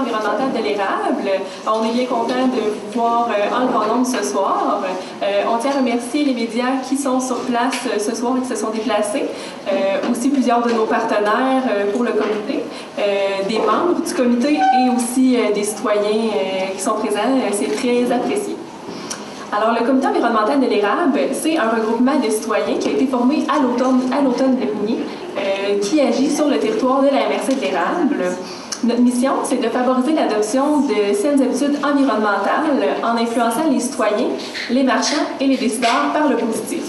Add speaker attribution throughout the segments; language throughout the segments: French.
Speaker 1: environnemental de l'érable. On est bien content de vous voir en grand nombre ce soir. On tient à remercier les médias qui sont sur place ce soir et qui se sont déplacés. Aussi plusieurs de nos partenaires pour le comité, des membres du comité et aussi des citoyens qui sont présents. C'est très apprécié. Alors, le comité environnemental de l'érable, c'est un regroupement de citoyens qui a été formé à l'automne dernier, qui agit sur le territoire de la MRC de l'érable. Notre mission, c'est de favoriser l'adoption de saines habitudes environnementales en influençant les citoyens, les marchands et les décideurs par le positif.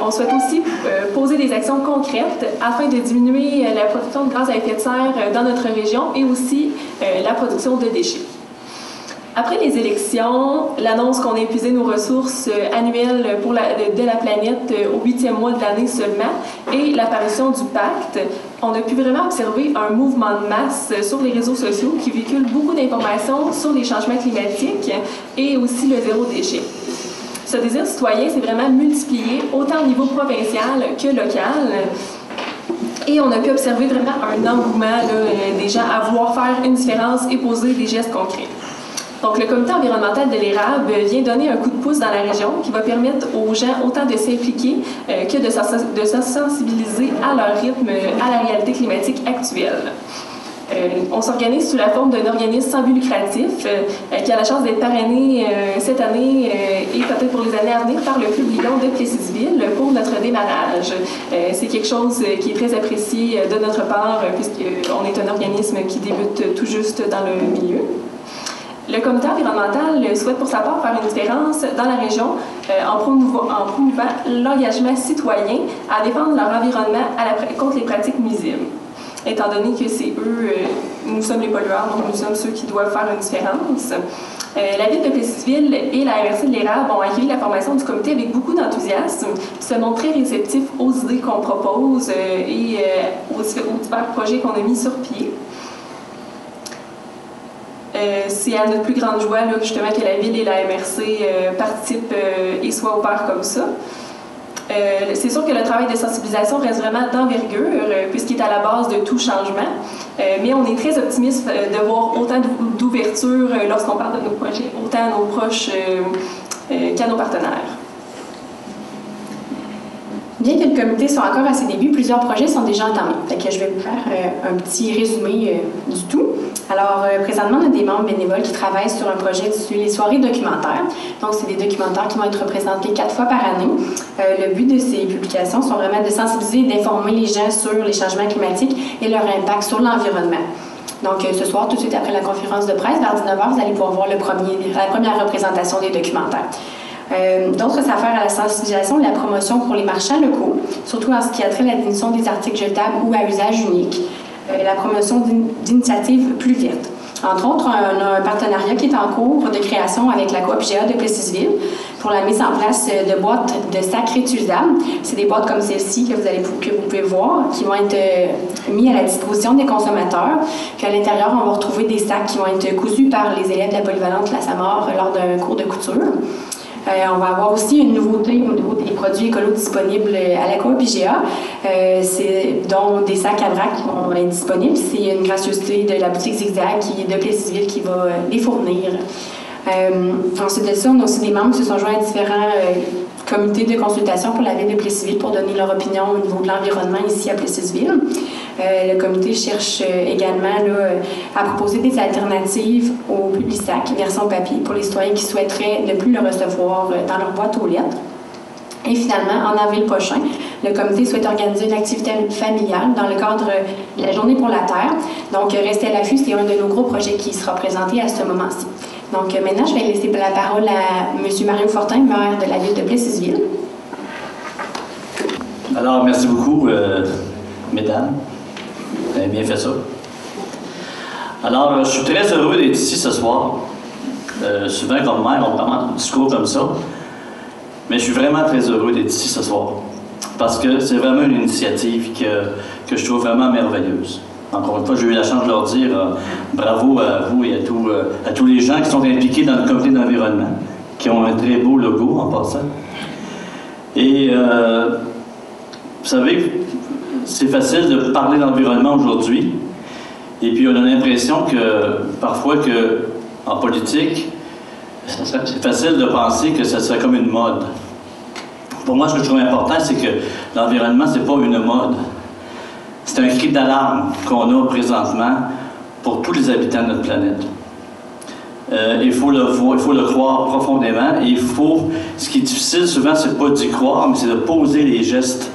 Speaker 1: On souhaite aussi poser des actions concrètes afin de diminuer la production de gaz à effet de serre dans notre région et aussi la production de déchets. Après les élections, l'annonce qu'on a épuisé nos ressources annuelles de la planète au 8e mois de l'année seulement et l'apparition du pacte, on a pu vraiment observer un mouvement de masse sur les réseaux sociaux qui véhicule beaucoup d'informations sur les changements climatiques et aussi le zéro déchet. Ce désir citoyen s'est vraiment multiplié autant au niveau provincial que local. Et on a pu observer vraiment un engouement des gens à vouloir faire une différence et poser des gestes concrets. Donc, le comité environnemental de l'érable vient donner un coup de pouce dans la région qui va permettre aux gens autant de s'impliquer que de se sensibiliser à leur rythme, à la réalité climatique actuelle. On s'organise sous la forme d'un organisme sans but lucratif qui a la chance d'être parrainé cette année et peut-être pour les années à venir par le Club Lion de Plessisville pour notre démarrage. C'est quelque chose qui est très apprécié de notre part puisqu'on est un organisme qui débute tout juste dans le milieu. Le comité environnemental souhaite pour sa part faire une différence dans la région en promouvant l'engagement citoyen à défendre leur environnement contre les pratiques nuisibles. Étant donné que c'est eux, nous sommes les pollueurs, donc nous sommes ceux qui doivent faire une différence. La ville de Plessisville et la MRC de l'érable ont accueilli la formation du comité avec beaucoup d'enthousiasme, se montrent très réceptifs aux idées qu'on propose et aux divers projets qu'on a mis sur pied. C'est à notre plus grande joie là, justement que la Ville et la MRC participent et soient ouverts comme ça. C'est sûr que le travail de sensibilisation reste vraiment d'envergure puisqu'il est à la base de tout changement, mais on est très optimiste de voir autant d'ouverture lorsqu'on parle de nos projets, autant à nos proches qu'à nos partenaires.
Speaker 2: Bien que le comité soit encore à ses débuts, plusieurs projets sont déjà entamés. Fait que je vais vous faire un petit résumé du tout. Alors, présentement, on a des membres bénévoles qui travaillent sur un projet sur les soirées documentaires. Donc, c'est des documentaires qui vont être représentés 4 fois par année. Le but de ces publications sont vraiment de sensibiliser et d'informer les gens sur les changements climatiques et leur impact sur l'environnement. Donc, ce soir, tout de suite après la conférence de presse, vers 19h, vous allez pouvoir voir la première représentation des documentaires. D'autres affaires à la sensibilisation, la promotion pour les marchands locaux, surtout en ce qui a trait à la définition des articles jetables ou à usage unique, la promotion d'initiatives plus vertes. Entre autres, on a un partenariat qui est en cours de création avec la coop GA de Plessisville pour la mise en place de boîtes de sacs réutilisables. C'est des boîtes comme celle-ci que vous pouvez voir, qui vont être mis à la disposition des consommateurs. Puis à l'intérieur, on va retrouver des sacs qui vont être cousus par les élèves de la polyvalente La Samar lors d'un cours de couture. On va avoir aussi une nouveauté au niveau des produits écolos disponibles à la coop IGA, dont des sacs à vrac qui vont être disponibles. C'est une gracieuseté de la boutique Zigzag de Plessisville qui va les fournir. Ensuite de ça, on a aussi des membres qui se sont joints à différents comités de consultation pour la ville de Plessisville pour donner leur opinion au niveau de l'environnement ici à Plessisville. Le comité cherche également à proposer des alternatives au Publisac version papier pour les citoyens qui souhaiteraient ne plus le recevoir dans leur boîte aux lettres. Et finalement, en avril prochain, le comité souhaite organiser une activité familiale dans le cadre de la Journée pour la Terre. Donc, restez à l'affût, c'est un de nos gros projets qui sera présenté à ce moment-ci. Donc, maintenant, je vais laisser la parole à M. Mario Fortin, maire de la ville de Plessisville.
Speaker 3: Alors, merci beaucoup, mesdames. Vous avez bien fait ça. Alors, je suis très heureux d'être ici ce soir. Souvent, comme maire, on commence un discours comme ça. Mais je suis vraiment très heureux d'être ici ce soir. Parce que c'est vraiment une initiative que je trouve vraiment merveilleuse. Encore une fois, j'ai eu la chance de leur dire bravo à vous et à tous les gens qui sont impliqués dans le comité d'environnement, qui ont un très beau logo en passant. Et vous savez, c'est facile de parler d'environnement aujourd'hui, Et puis on a l'impression que parfois que en politique, c'est facile de penser que ça serait comme une mode. Pour moi, ce que je trouve important, c'est que l'environnement, c'est pas une mode. C'est un cri d'alarme qu'on a présentement pour tous les habitants de notre planète. Il faut le voir, il faut le croire profondément. Et ce qui est difficile souvent, c'est pas d'y croire, mais c'est de poser les gestes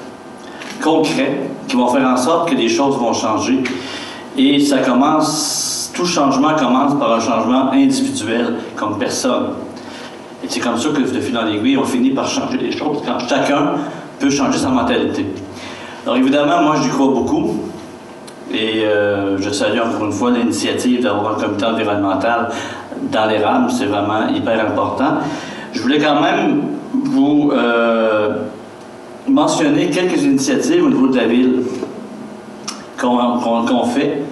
Speaker 3: concrets qui vont faire en sorte que les choses vont changer. Et tout changement commence par un changement individuel, comme personne. Et c'est comme ça que, de fil en aiguille, on finit par changer les choses, quand chacun peut changer sa mentalité. Alors évidemment, moi, j'y crois beaucoup. Et je salue encore une fois l'initiative d'avoir un comité environnemental dans l'érable. C'est vraiment hyper important. Je voulais quand même vous mentionner quelques initiatives au niveau de la ville qu'on fait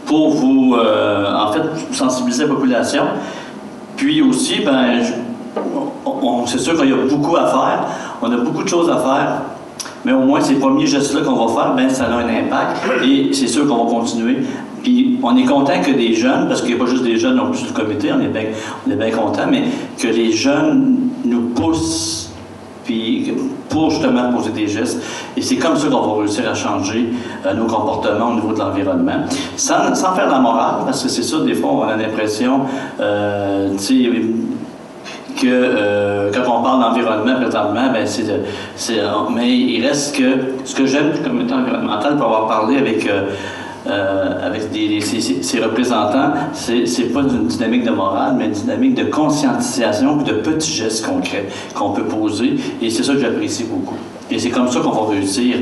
Speaker 3: pour vous, en fait, sensibiliser la population. Puis aussi, c'est sûr qu'il y a beaucoup à faire. On a beaucoup de choses à faire. Mais au moins, ces premiers gestes-là qu'on va faire, ça a un impact. Et c'est sûr qu'on va continuer. Puis on est content que des jeunes, parce qu'il n'y a pas juste des jeunes non plus du comité, on est bien content, mais que les jeunes nous poussent pour justement poser des gestes. Et c'est comme ça qu'on va réussir à changer nos comportements au niveau de l'environnement. Sans faire la morale, parce que c'est ça, des fois, on a l'impression, que quand on parle d'environnement présentement, mais il reste que ce que j'aime du comité environnemental, pour avoir parlé avec ses représentants, c'est pas une dynamique de morale, mais une dynamique de conscientisation et de petits gestes concrets qu'on peut poser. Et c'est ça que j'apprécie beaucoup. Et c'est comme ça qu'on va réussir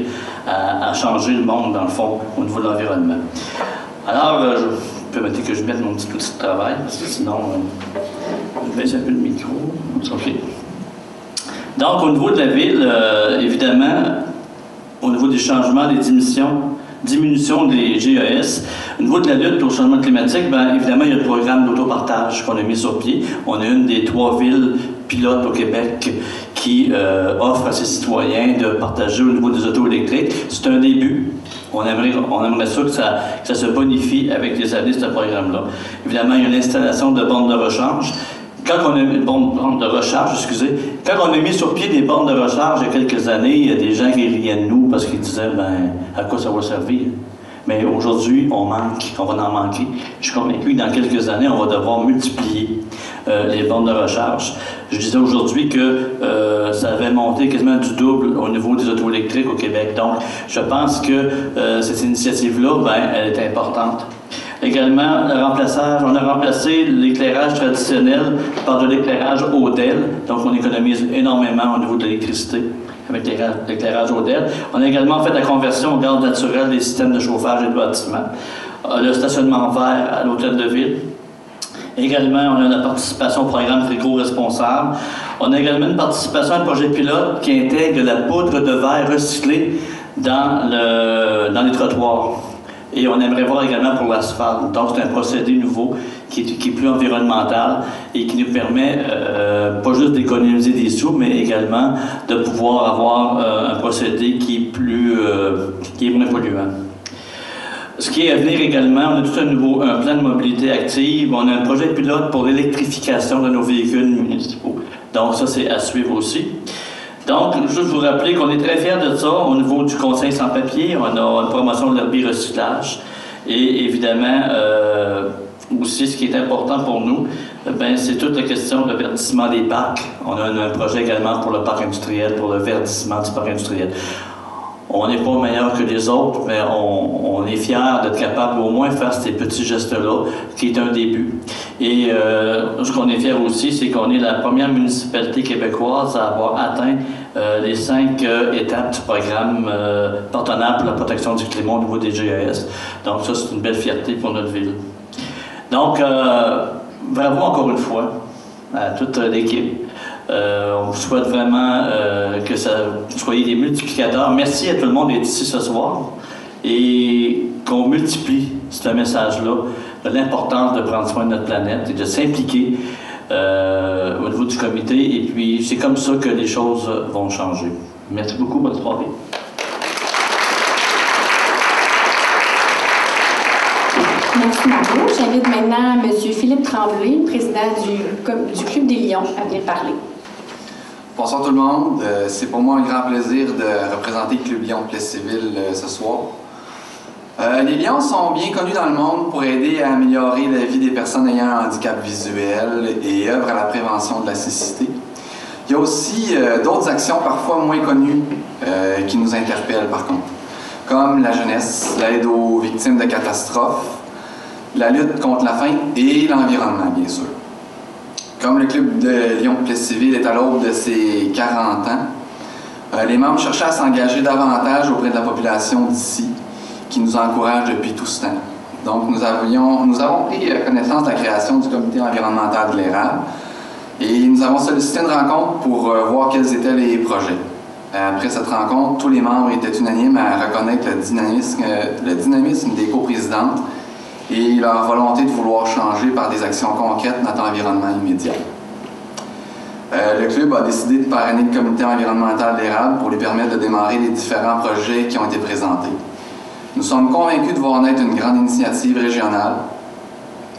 Speaker 3: à changer le monde, dans le fond, au niveau de l'environnement. Alors, je peux mettre que je mette mon petit outil de travail, parce que sinon, je baisse un peu le micro. OK. Donc, au niveau de la ville, évidemment, au niveau des changements, des diminution des GES. Au niveau de la lutte au changement climatique, évidemment, il y a le programme d'autopartage qu'on a mis sur pied. On a une des 3 villes pilotes au Québec qui offre à ses citoyens de partager au niveau des autos électriques. C'est un début. On aimerait ça que ça se bonifie avec les années, ce programme-là. Évidemment, il y a l'installation de bornes de recharge. Quand on a mis sur pied des bornes de recharge il y a quelques années, il y a des gens qui riaient de nous parce qu'ils disaient, à quoi ça va servir? Mais aujourd'hui, on va en manquer. Je suis convaincu que dans quelques années, on va devoir multiplier les bornes de recharge. Je disais aujourd'hui que ça avait monté quasiment du double au niveau des autos électriques au Québec. Donc, je pense que cette initiative-là, elle est importante. Également, le remplaçage. On a remplacé l'éclairage traditionnel par de l'éclairage ODEL. Donc, on économise énormément au niveau de l'électricité avec l'éclairage ODEL. On a également fait la conversion au gaz naturel des systèmes de chauffage et de bâtiment. Le stationnement vert à l'hôtel de ville. Également, on a la participation au programme Frigo responsable. On a également une participation à un projet pilote qui intègre la poudre de verre recyclée dans les trottoirs. Et on aimerait voir également pour l'asphalte. Donc, c'est un procédé nouveau qui est plus environnemental et qui nous permet pas juste d'économiser des sous, mais également de pouvoir avoir un procédé qui est moins polluant. Ce qui est à venir également, on a tout un plan de mobilité active. On a un projet pilote pour l'électrification de nos véhicules municipaux. Donc, ça, c'est à suivre aussi. Donc, juste vous rappeler qu'on est très fiers de ça au niveau du Conseil sans papier. On a une promotion de l'herbier-recyclage. Et évidemment, aussi, ce qui est important pour nous, c'est toute la question de verdissement des parcs. On a un projet également pour le parc industriel, pour le verdissement du parc industriel. On n'est pas meilleur que les autres, mais on est fiers d'être capable au moins faire ces petits gestes-là, qui est un début. Et ce qu'on est fiers aussi, c'est qu'on est la première municipalité québécoise à avoir atteint les 5 étapes du programme partenaire pour la protection du climat au niveau des GES. Donc ça, c'est une belle fierté pour notre ville. Donc, bravo encore une fois à toute l'équipe. On vous souhaite vraiment que vous soyez des multiplicateurs. Merci à tout le monde d'être ici ce soir et qu'on multiplie ce message-là de l'importance de prendre soin de notre planète et de s'impliquer au niveau du comité. Et puis, c'est comme ça que les choses vont changer. Merci beaucoup. Bonne soirée.
Speaker 2: Merci Mario. J'invite maintenant M. Philippe Tremblay, président du Club des Lions, à venir parler.
Speaker 4: Bonsoir tout le monde. C'est pour moi un grand plaisir de représenter le Club Lions de Plessisville ce soir. Les Lions sont bien connus dans le monde pour aider à améliorer la vie des personnes ayant un handicap visuel et œuvrent à la prévention de la cécité. Il y a aussi d'autres actions parfois moins connues qui nous interpellent par contre, comme la jeunesse, l'aide aux victimes de catastrophes, la lutte contre la faim et l'environnement, bien sûr. Comme le Club de Lions de Plessisville est à l'aube de ses 40 ans, les membres cherchaient à s'engager davantage auprès de la population d'ici, qui nous encourage depuis tout ce temps. Donc, nous avons pris connaissance de la création du comité environnemental de l'érable et nous avons sollicité une rencontre pour voir quels étaient les projets. Après cette rencontre, tous les membres étaient unanimes à reconnaître le dynamisme des coprésidentes et leur volonté de vouloir changer par des actions concrètes notre environnement immédiat. Le club a décidé de parrainer le comité environnemental de l'érable pour lui permettre de démarrer les différents projets qui ont été présentés. Nous sommes convaincus de voir naître une grande initiative régionale.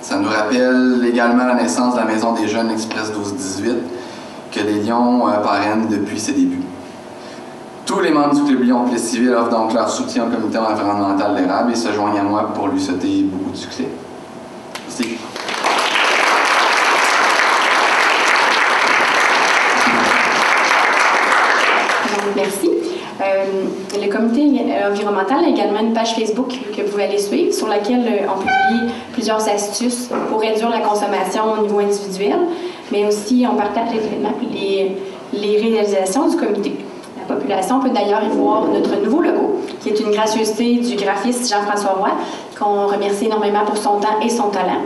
Speaker 4: Ça nous rappelle également la naissance de la Maison des Jeunes Express 12-18 que les Lions parrainent depuis ses débuts. Tous les membres du Club Lions de Plessisville offrent donc leur soutien au comité environnemental de l'érable et se joignent à moi pour lui souhaiter beaucoup de succès. Merci.
Speaker 2: Merci. Le comité environnemental a également une page Facebook que vous pouvez aller suivre, sur laquelle on publie plusieurs astuces pour réduire la consommation au niveau individuel, mais aussi on partage les réalisations du comité. La population peut d'ailleurs y voir notre nouveau logo, qui est une gracieuseté du graphiste Jean-François Roy, qu'on remercie énormément pour son temps et son talent.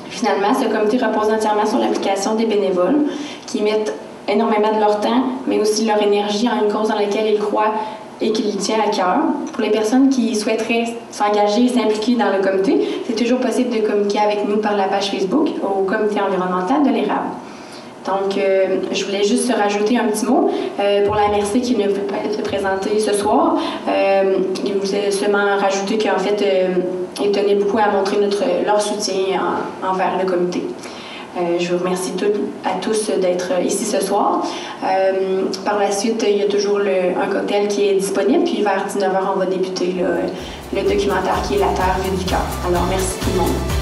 Speaker 2: Finalement, ce comité repose entièrement sur l'implication des bénévoles qui mettent énormément de leur temps, mais aussi de leur énergie en une cause dans laquelle ils croient et qu'ils tiennent à cœur. Pour les personnes qui souhaiteraient s'engager et s'impliquer dans le comité, c'est toujours possible de communiquer avec nous par la page Facebook au comité environnemental de l'érable. Donc, je voulais juste rajouter un petit mot pour la MRC qui ne peut pas être présentée ce soir. Je voulais seulement rajouter qu'en fait, ils tenaient beaucoup à montrer leur soutien envers le comité. Je vous remercie à tous d'être ici ce soir. Par la suite, il y a toujours un cocktail qui est disponible, puis vers 19h, on va débuter le documentaire qui est La Terre vue du cœur. Alors, merci tout le monde.